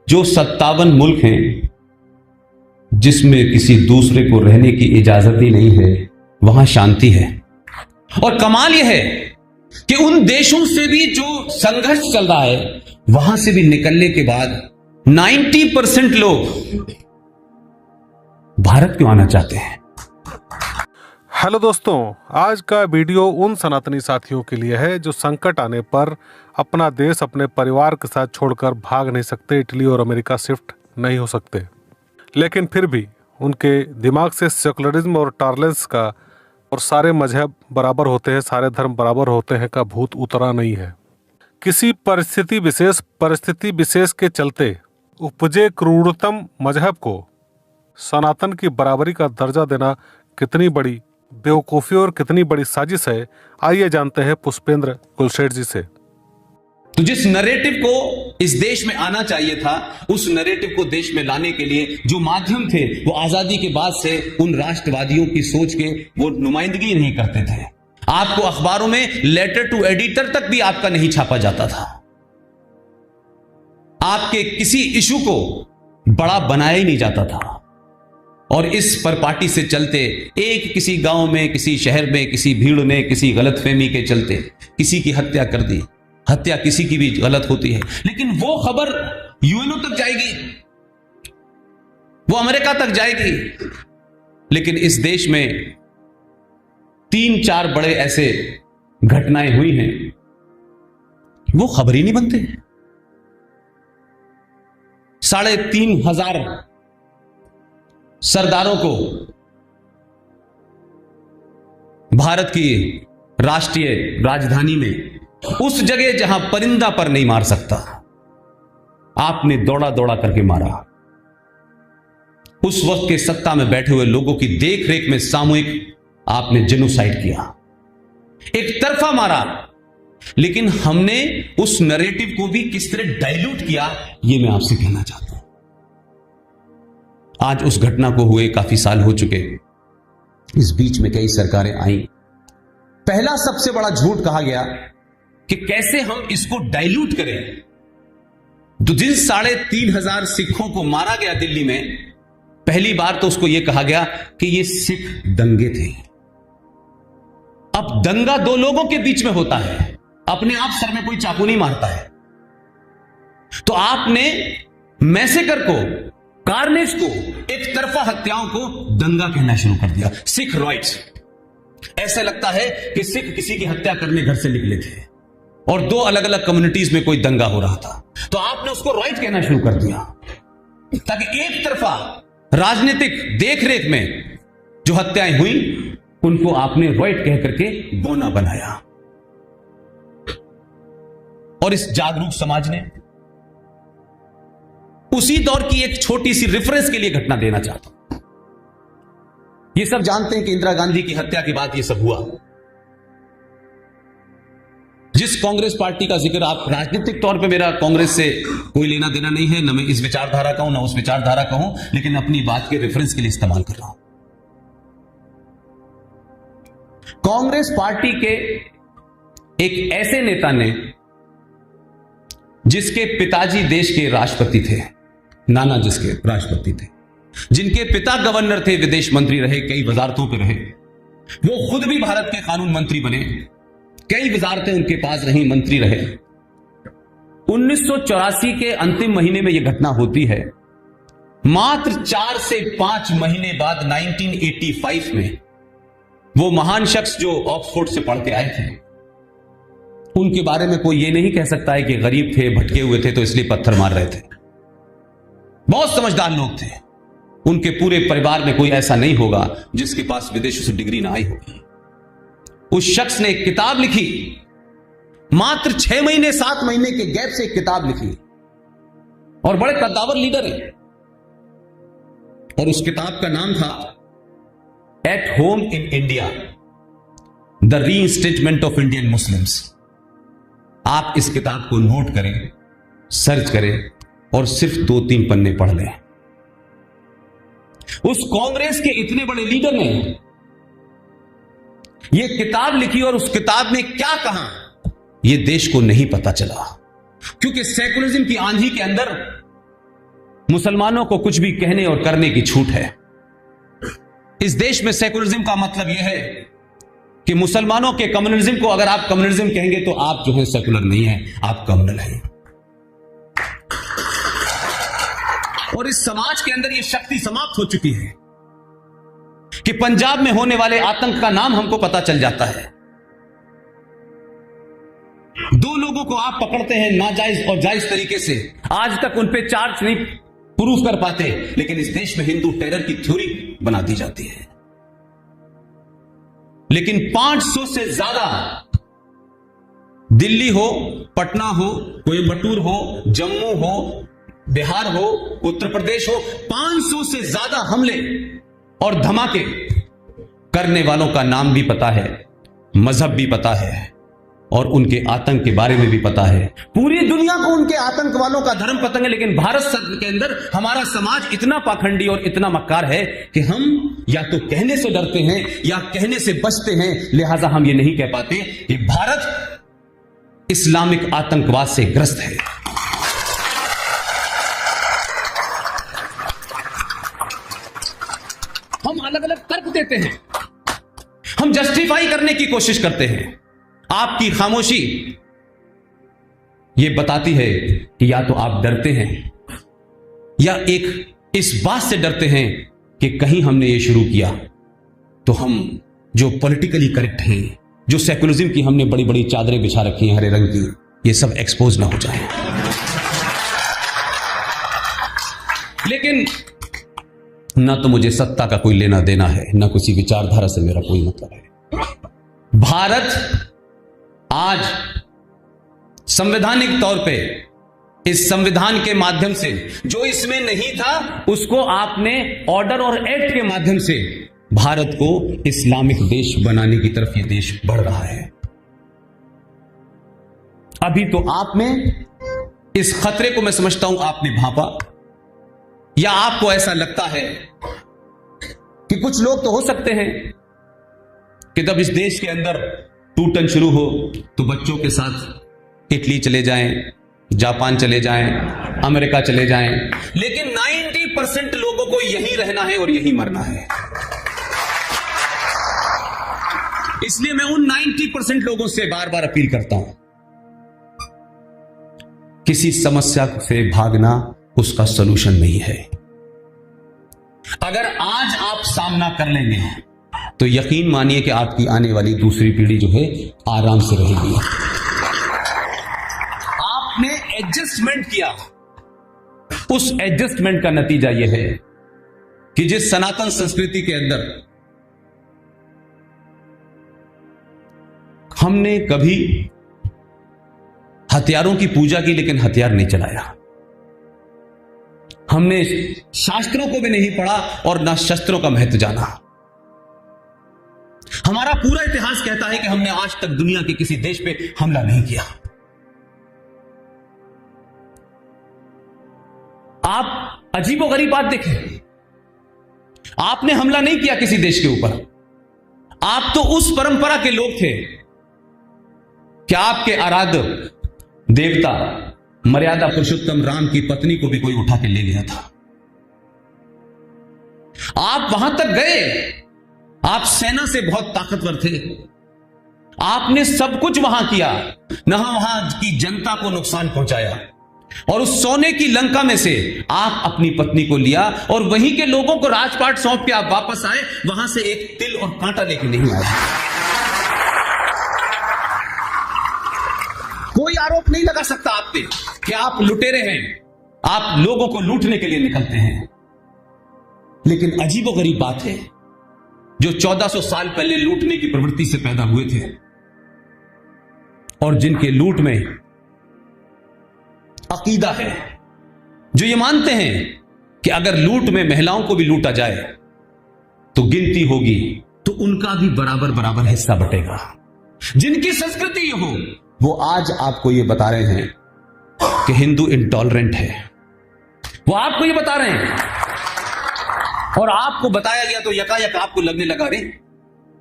जो 57 मुल्क हैं जिसमें किसी दूसरे को रहने की इजाजत ही नहीं है, वहां शांति है। और कमाल यह है कि उन देशों से भी जो संघर्ष चल रहा है, वहां से भी निकलने के बाद 90% लोग भारत क्यों आना चाहते हैं। हेलो दोस्तों, आज का वीडियो उन सनातनी साथियों के लिए है जो संकट आने पर अपना देश अपने परिवार के साथ छोड़कर भाग नहीं सकते, इटली और अमेरिका शिफ्ट नहीं हो सकते, लेकिन फिर भी उनके दिमाग से सेकुलरिज्म और टॉलरेंस का और सारे मजहब बराबर होते हैं, सारे धर्म बराबर होते हैं का भूत उतरा नहीं है। किसी परिस्थिति विशेष के चलते उपजे क्रूरतम मजहब को सनातन की बराबरी का दर्जा देना कितनी बड़ी बेवकूफ़ी और कितनी बड़ी साजिश है, आइए जानते हैं पुष्पेंद्र कुलशेठ जी से। तो जिस नरेटिव को इस देश में आना चाहिए था, उस नरेटिव को देश में लाने के लिए जो माध्यम थे वो आजादी के बाद से उन राष्ट्रवादियों की सोच के वो नुमाइंदगी नहीं करते थे। आपको अखबारों में लेटर टू एडिटर तक भी आपका नहीं छापा जाता था। आपके किसी इशू को बड़ा बनाया ही नहीं जाता था। और इस परपाटी से चलते एक किसी गांव में, किसी शहर में, किसी भीड़ में, किसी गलतफहमी के चलते किसी की हत्या कर दी। हत्या किसी की भी गलत होती है, लेकिन वो खबर यूएनओ तक जाएगी, वो अमेरिका तक जाएगी। लेकिन इस देश में 3-4 बड़े ऐसे घटनाएं हुई हैं, वो खबर ही नहीं बनते। 3,500 सरदारों को भारत की राष्ट्रीय राजधानी में, उस जगह जहां परिंदा पर नहीं मार सकता, आपने दौड़ा दौड़ा करके मारा। उस वक्त के सत्ता में बैठे हुए लोगों की देखरेख में सामूहिक आपने जेनोसाइड किया, एक तरफा मारा। लेकिन हमने उस नैरेटिव को भी किस तरह डाइल्यूट किया, यह मैं आपसे कहना चाहता हूं। आज उस घटना को हुए काफी साल हो चुके। इस बीच में कई सरकारें आई। पहला सबसे बड़ा झूठ कहा गया कि कैसे हम इसको डाइल्यूट करें। तो जिन 3,500 सिखों को मारा गया दिल्ली में, पहली बार तो उसको यह कहा गया कि ये सिख दंगे थे। अब दंगा 2 लोगों के बीच में होता है, अपने आप सर में कोई चाकू नहीं मारता है। तो आपने मैसेकर को, कार्नेज को, एक तरफा हत्याओं को दंगा कहना शुरू कर दिया। सिख राइट्स, ऐसा लगता है कि सिख किसी की हत्या करने घर से निकले थे और 2 अलग अलग कम्युनिटीज में कोई दंगा हो रहा था, तो आपने उसको राइट कहना शुरू कर दिया, ताकि एक तरफा राजनीतिक देखरेख में जो हत्याएं हुई उनको आपने राइट कह करके बोना बनाया। और इस जागरूक समाज ने उसी दौर की एक छोटी सी रेफरेंस के लिए घटना देना चाहता हूं। ये सब जानते हैं कि इंदिरा गांधी की हत्या के बाद ये सब हुआ। जिस कांग्रेस पार्टी का जिक्र, आप राजनीतिक तौर पे, मेरा कांग्रेस से कोई लेना देना नहीं है, न मैं इस विचारधारा का हूं ना उस विचारधारा का हूं, लेकिन अपनी बात के रेफरेंस के लिए इस्तेमाल कर रहा हूं। कांग्रेस पार्टी के एक ऐसे नेता ने, जिसके पिताजी देश के राष्ट्रपति थे, नाना जिसके राष्ट्रपति थे, जिनके पिता गवर्नर थे, विदेश मंत्री रहे, कई वजारतों पे रहे, वो खुद भी भारत के कानून मंत्री बने, कई वजारतें उनके पास रही, मंत्री रहे। 1984 के अंतिम महीने में यह घटना होती है। मात्र 4 से 5 महीने बाद 1985 में वो महान शख्स जो ऑक्सफोर्ड से पढ़ के आए थे, उनके बारे में कोई ये नहीं कह सकता है कि गरीब थे, भटके हुए थे तो इसलिए पत्थर मार रहे थे। बहुत समझदार लोग थे। उनके पूरे परिवार में कोई ऐसा नहीं होगा जिसके पास विदेशों से डिग्री ना आई होगी। उस शख्स ने एक किताब लिखी, मात्र 6 महीने 7 महीने के गैप से एक किताब लिखी, और बड़े कद्दावर लीडर हैं। और उस किताब का नाम था at home in India, the reinstatement of Indian Muslims. आप इस किताब को नोट करें, सर्च करें और सिर्फ 2-3 पन्ने पढ़ लें। उस कांग्रेस के इतने बड़े लीडर ने यह किताब लिखी, और उस किताब में क्या कहा यह देश को नहीं पता चला, क्योंकि सेकुलरिज्म की आंधी के अंदर मुसलमानों को कुछ भी कहने और करने की छूट है। इस देश में सेकुलरिज्म का मतलब यह है कि मुसलमानों के कम्युनिज्म को अगर आप कम्युनिज्म कहेंगे तो आप जो है सेकुलर नहीं है, आप कम्युनल हैं। और इस समाज के अंदर यह शक्ति समाप्त हो चुकी है कि पंजाब में होने वाले आतंक का नाम हमको पता चल जाता है। दो लोगों को आप पकड़ते हैं नाजायज और जायज तरीके से, आज तक उन पे चार्ज नहीं प्रूफ कर पाते, लेकिन इस देश में हिंदू टेरर की थ्योरी बना दी जाती है। लेकिन 500 से ज्यादा दिल्ली हो, पटना हो, कोयम्बटूर हो, जम्मू हो, बिहार हो, उत्तर प्रदेश हो, 500 से ज्यादा हमले और धमाके करने वालों का नाम भी पता है, मजहब भी पता है और उनके आतंक के बारे में भी पता है। पूरी दुनिया को उनके आतंक वालों का धर्म पता है, लेकिन भारत के अंदर हमारा समाज इतना पाखंडी और इतना मक्कार है कि हम या तो कहने से डरते हैं या कहने से बचते हैं। लिहाजा हम ये नहीं कह पाते कि भारत इस्लामिक आतंकवाद से ग्रस्त है। हम अलग अलग तर्क देते हैं, हम जस्टिफाई करने की कोशिश करते हैं। आपकी खामोशी यह बताती है कि या तो आप डरते हैं या एक इस बात से डरते हैं कि कहीं हमने ये शुरू किया तो हम जो पॉलिटिकली करेक्ट हैं, जो सेकुलरिज्म की हमने बड़ी बड़ी चादरें बिछा रखी हैं हरे रंग की, ये सब एक्सपोज ना हो जाए। लेकिन ना तो मुझे सत्ता का कोई लेना देना है, ना किसी विचारधारा से मेरा कोई मतलब है। भारत आज संवैधानिक तौर पे इस संविधान के माध्यम से जो इसमें नहीं था उसको आपने ऑर्डर और एक्ट के माध्यम से भारत को इस्लामिक देश बनाने की तरफ ये देश बढ़ रहा है। अभी तो आप में इस खतरे को मैं समझता हूं आपने भांपा, या आपको ऐसा लगता है कि कुछ लोग तो हो सकते हैं कि जब इस देश के अंदर टूटन शुरू हो तो बच्चों के साथ इटली चले जाएं, जापान चले जाएं, अमेरिका चले जाएं, लेकिन 90% लोगों को यहीं रहना है और यहीं मरना है। इसलिए मैं उन 90% लोगों से बार बार अपील करता हूं, किसी समस्या से भागना उसका सॉल्यूशन नहीं है। अगर आज आप सामना कर लेंगे तो यकीन मानिए कि आपकी आने वाली दूसरी पीढ़ी जो है आराम से रहेगी। आपने एडजस्टमेंट किया, उस एडजस्टमेंट का नतीजा यह है कि जिस सनातन संस्कृति के अंदर हमने कभी हथियारों की पूजा की लेकिन हथियार नहीं चलाया, हमने शास्त्रों को भी नहीं पढ़ा और ना शस्त्रों का महत्व जाना। हमारा पूरा इतिहास कहता है कि हमने आज तक दुनिया के किसी देश पे हमला नहीं किया। आप अजीबोगरीब बात देखें, आपने हमला नहीं किया किसी देश के ऊपर। आप तो उस परंपरा के लोग थे कि आपके आराध्य देवता मर्यादा पुरुषोत्तम राम की पत्नी को भी कोई उठा के ले गया था। आप वहां तक गए, आप सेना से बहुत ताकतवर थे, आपने सब कुछ वहां किया, वहां की जनता को नुकसान पहुंचाया और उस सोने की लंका में से आप अपनी पत्नी को लिया और वहीं के लोगों को राजपाट सौंप के आप वापस आए, वहां से एक तिल और कांटा लेके नहीं आए। कोई आरोप नहीं लगा सकता आप पे कि आप लुटेरे हैं, आप लोगों को लूटने के लिए निकलते हैं। लेकिन अजीबोगरीब बात है, जो 1400 साल पहले लूटने की प्रवृत्ति से पैदा हुए थे और जिनके लूट में अकीदा है, जो ये मानते हैं कि अगर लूट में महिलाओं को भी लूटा जाए तो गिनती होगी तो उनका भी बराबर बराबर हिस्सा बटेगा, जिनकी संस्कृति ये हो, वो आज आपको ये बता रहे हैं कि हिंदू इंटॉलरेंट है। वो आपको ये बता रहे हैं और आपको बताया गया तो यकायक आपको लगने लगा रे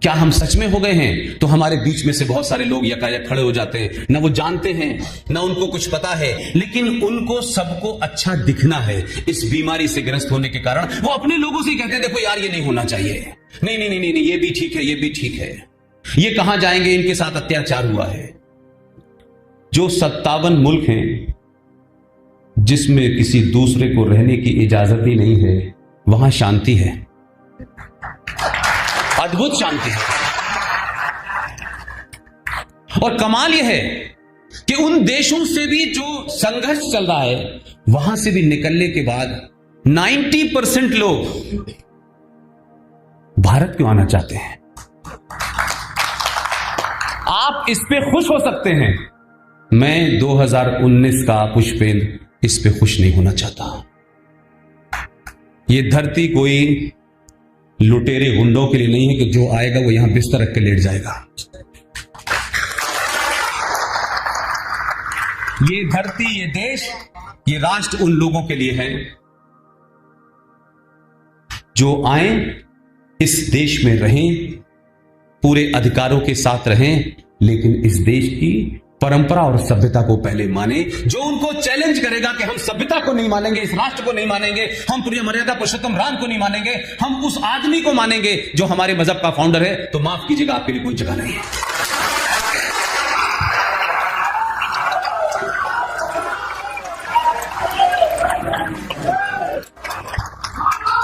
क्या हम सच में हो गए हैं? तो हमारे बीच में से बहुत सारे लोग यकायक खड़े हो जाते हैं, ना वो जानते हैं ना उनको कुछ पता है, लेकिन उनको सबको अच्छा दिखना है। इस बीमारी से ग्रस्त होने के कारण वो अपने लोगों से कहते हैं देखो यार ये नहीं होना चाहिए, नहीं नहीं नहीं नहीं, नहीं ये भी ठीक है, ये भी ठीक है, ये कहां जाएंगे, इनके साथ अत्याचार हुआ है। जो 57 मुल्क हैं जिसमें किसी दूसरे को रहने की इजाजत ही नहीं है, वहां शांति है, अद्भुत शांति है। और कमाल यह है कि उन देशों से भी जो संघर्ष चल रहा है, वहां से भी निकलने के बाद 90% लोग भारत क्यों आना चाहते हैं? आप इस पे खुश हो सकते हैं, मैं 2019 का पुष्पेंद्र इस पे खुश नहीं होना चाहता। ये धरती कोई लुटेरे गुंडों के लिए नहीं है कि जो आएगा वो यहां बिस्तर रख के लेट जाएगा। ये धरती, ये देश, ये राष्ट्र उन लोगों के लिए है जो आए, इस देश में रहें, पूरे अधिकारों के साथ रहें, लेकिन इस देश की परंपरा और सभ्यता को पहले माने। जो उनको चैलेंज करेगा कि हम सभ्यता को नहीं मानेंगे, इस राष्ट्र को नहीं मानेंगे, हम प्रिय मर्यादा पुरुषोत्तम राम को नहीं मानेंगे, हम उस आदमी को मानेंगे जो हमारे मजहब का फाउंडर है, तो माफ कीजिएगा आपके लिए कोई जगह नहीं है।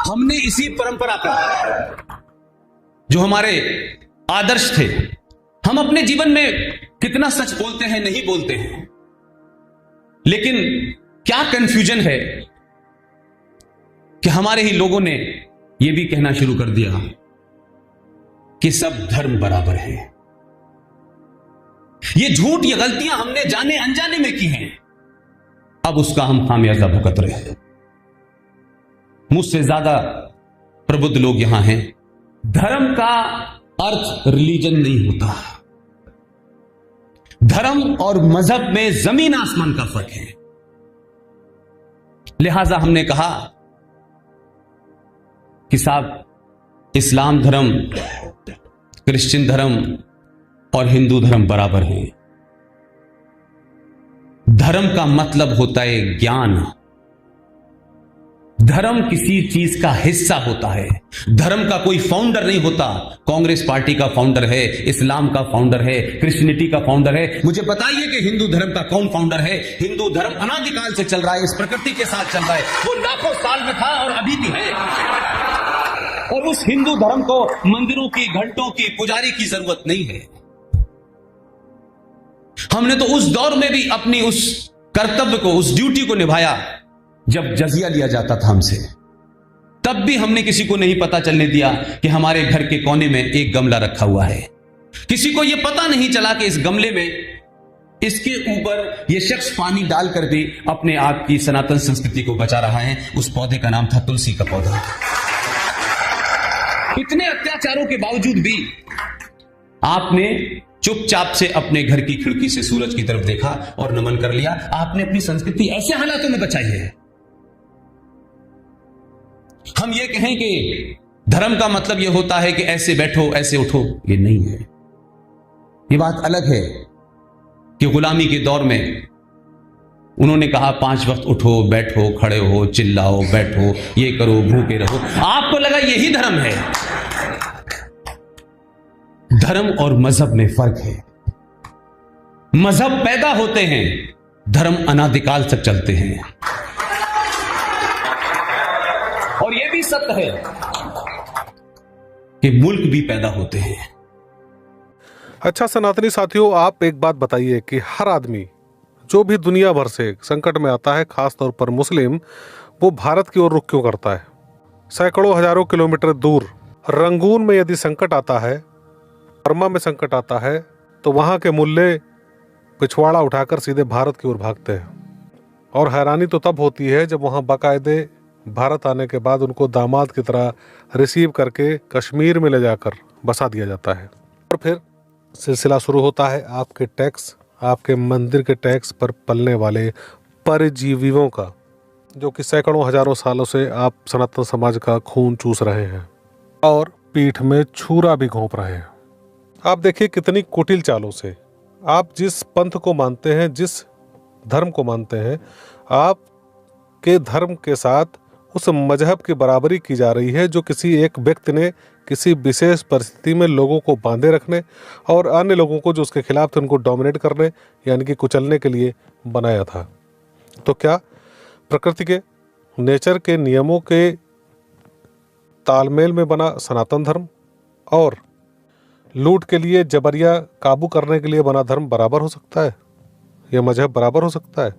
हमने इसी परंपरा का, जो हमारे आदर्श थे, हम अपने जीवन में कितना सच बोलते हैं, नहीं बोलते हैं, लेकिन क्या कंफ्यूजन है कि हमारे ही लोगों ने यह भी कहना शुरू कर दिया कि सब धर्म बराबर है। ये झूठ, ये गलतियां हमने जाने अनजाने में की हैं, अब उसका हम खामियाजा भुगत रहे हैं। मुझसे ज्यादा प्रबुद्ध लोग यहां हैं। धर्म का अर्थ रिलीजन नहीं होता। धर्म और मजहब में जमीन आसमान का फर्क है। लिहाजा हमने कहा कि साहब, इस्लाम धर्म, क्रिश्चियन धर्म और हिंदू धर्म बराबर हैं। धर्म का मतलब होता है ज्ञान। धर्म किसी चीज का हिस्सा होता है। धर्म का कोई फाउंडर नहीं होता। कांग्रेस पार्टी का फाउंडर है, इस्लाम का फाउंडर है, क्रिश्चियनिटी का फाउंडर है। मुझे बताइए कि हिंदू धर्म का कौन फाउंडर है? हिंदू धर्म अनादिकाल से चल रहा है, इस प्रकृति के साथ चल रहा है। वो लाखों साल में था और अभी भी है। और उस हिंदू धर्म को मंदिरों की, घंटों की, पुजारी की जरूरत नहीं है। हमने तो उस दौर में भी अपनी उस कर्तव्य को, उस ड्यूटी को निभाया जब जजिया लिया जाता था हमसे। तब भी हमने किसी को नहीं पता चलने दिया कि हमारे घर के कोने में एक गमला रखा हुआ है। किसी को यह पता नहीं चला कि इस गमले में, इसके ऊपर यह शख्स पानी डालकर भी अपने आप की सनातन संस्कृति को बचा रहा है। उस पौधे का नाम था तुलसी का पौधा। इतने अत्याचारों के बावजूद भी आपने चुपचाप से अपने घर की खिड़की से सूरज की तरफ देखा और नमन कर लिया। आपने अपनी संस्कृति ऐसे हालातों में बचाई है। हम ये कहें कि धर्म का मतलब यह होता है कि ऐसे बैठो, ऐसे उठो, ये नहीं है। ये बात अलग है कि गुलामी के दौर में उन्होंने कहा 5 वक्त उठो, बैठो, खड़े हो, चिल्लाओ, बैठो, ये करो, भूखे रहो। आपको लगा यही धर्म है। धर्म और मजहब में फर्क है। मजहब पैदा होते हैं, धर्म अनादिकाल तक चलते हैं। और यह भी सत्य है कि मुल्क भी पैदा होते हैं। अच्छा सनातनी साथियों, आप एक बात बताइए कि हर आदमी जो भी दुनिया भर से संकट में आता है, खास तौर पर मुस्लिम, वो भारत की ओर रुख क्यों करता है? सैकड़ों हजारों किलोमीटर दूर रंगून में यदि संकट आता है, बर्मा में संकट आता है, तो वहाँ के मुल्ले पिछवाड़ा उठाकर सीधे भारत की ओर भागते हैं। और हैरानी तो तब होती है जब वहाँ बाकायदे भारत आने के बाद उनको दामाद की तरह रिसीव करके कश्मीर में ले जाकर बसा दिया जाता है। और फिर सिलसिला शुरू होता है आपके टैक्स, आपके मंदिर के टैक्स पर पलने वाले परजीवियों का, जो कि सैकड़ों हजारों सालों से आप सनातन समाज का खून चूस रहे हैं। और पीठ में छुरा भी घोंप रहे हैं। आप देखिए कितनी कुटिल चालों से, आप जिस पंथ को मानते हैं, जिस धर्म को मानते हैं, आपके धर्म के साथ उस मजहब की बराबरी की जा रही है जो किसी एक व्यक्ति ने किसी विशेष परिस्थिति में लोगों को बांधे रखने और अन्य लोगों को जो उसके खिलाफ थे उनको डोमिनेट करने यानी कि कुचलने के लिए बनाया था। तो क्या प्रकृति के, नेचर के नियमों के तालमेल में बना सनातन धर्म और लूट के लिए, जबरिया काबू करने के लिए बना धर्म बराबर हो सकता है? यह मजहब बराबर हो सकता है?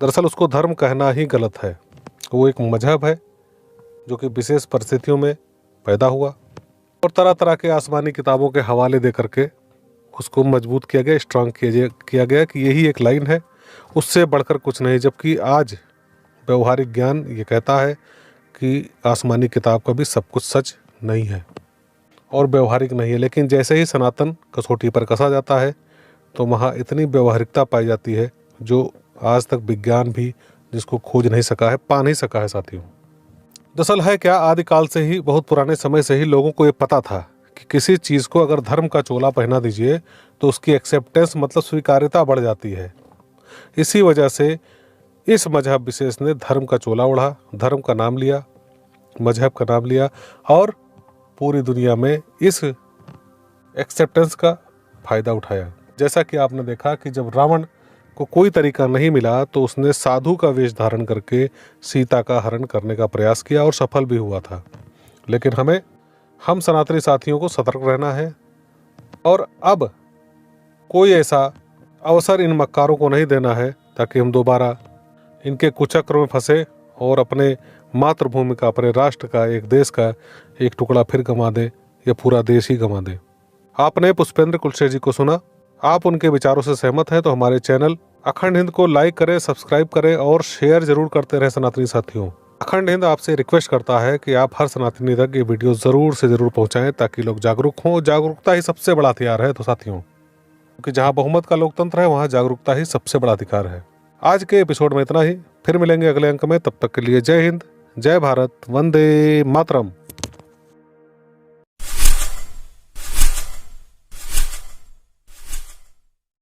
दरअसल उसको धर्म कहना ही गलत है। वो एक मजहब है जो कि विशेष परिस्थितियों में पैदा हुआ और तरह तरह के आसमानी किताबों के हवाले दे करके उसको मजबूत किया गया, स्ट्रांग किया गया कि यही एक लाइन है, उससे बढ़कर कुछ नहीं। जबकि आज व्यवहारिक ज्ञान ये कहता है कि आसमानी किताब का भी सब कुछ सच नहीं है और व्यवहारिक नहीं है। लेकिन जैसे ही सनातन कसौटी पर कसा जाता है तो वहाँ इतनी व्यवहारिकता पाई जाती है जो आज तक विज्ञान भी जिसको खोज नहीं सका है, पा नहीं सका है साथियों। दरअसल है क्या, आदिकाल से ही, बहुत पुराने समय से ही लोगों को ये पता था कि किसी चीज़ को अगर धर्म का चोला पहना दीजिए तो उसकी एक्सेप्टेंस मतलब स्वीकार्यता बढ़ जाती है। इसी वजह से इस मजहब विशेष ने धर्म का चोला ओढ़ा, धर्म का नाम लिया, मजहब का नाम लिया और पूरी दुनिया में इस एक्सेप्टेंस का फ़ायदा उठाया। जैसा कि आपने देखा कि जब रावण को कोई तरीका नहीं मिला तो उसने साधु का वेश धारण करके सीता का हरण करने का प्रयास किया और सफल भी हुआ था। लेकिन हम सनातनी साथियों को सतर्क रहना है और अब कोई ऐसा अवसर इन मक्कारों को नहीं देना है ताकि हम दोबारा इनके कुचक्र में फंसे और अपने मातृभूमि का, अपने राष्ट्र का, एक देश का एक टुकड़ा फिर गंवा दें या पूरा देश ही गंवा दें। आपने पुष्पेंद्र कुलशेखर जी को सुना। आप उनके विचारों से सहमत हैं तो हमारे चैनल अखंड हिंद को लाइक करें, सब्सक्राइब करें और शेयर जरूर करते रहे सनातनी साथियों। अखंड हिंद आपसे रिक्वेस्ट करता है कि आप हर सनातनी तक ये वीडियो ज़रूर से ज़रूर पहुंचाएं ताकि लोग जागरूक हों। जागरूकता ही सबसे बड़ा हथियार है तो साथियों, क्योंकि जहां बहुमत का लोकतंत्र है वहां जागरूकता ही सबसे बड़ा अधिकार है। आज के एपिसोड में इतना ही, फिर मिलेंगे अगले अंक में। तब तक के लिए जय हिंद, जय भारत, वंदे मातरम।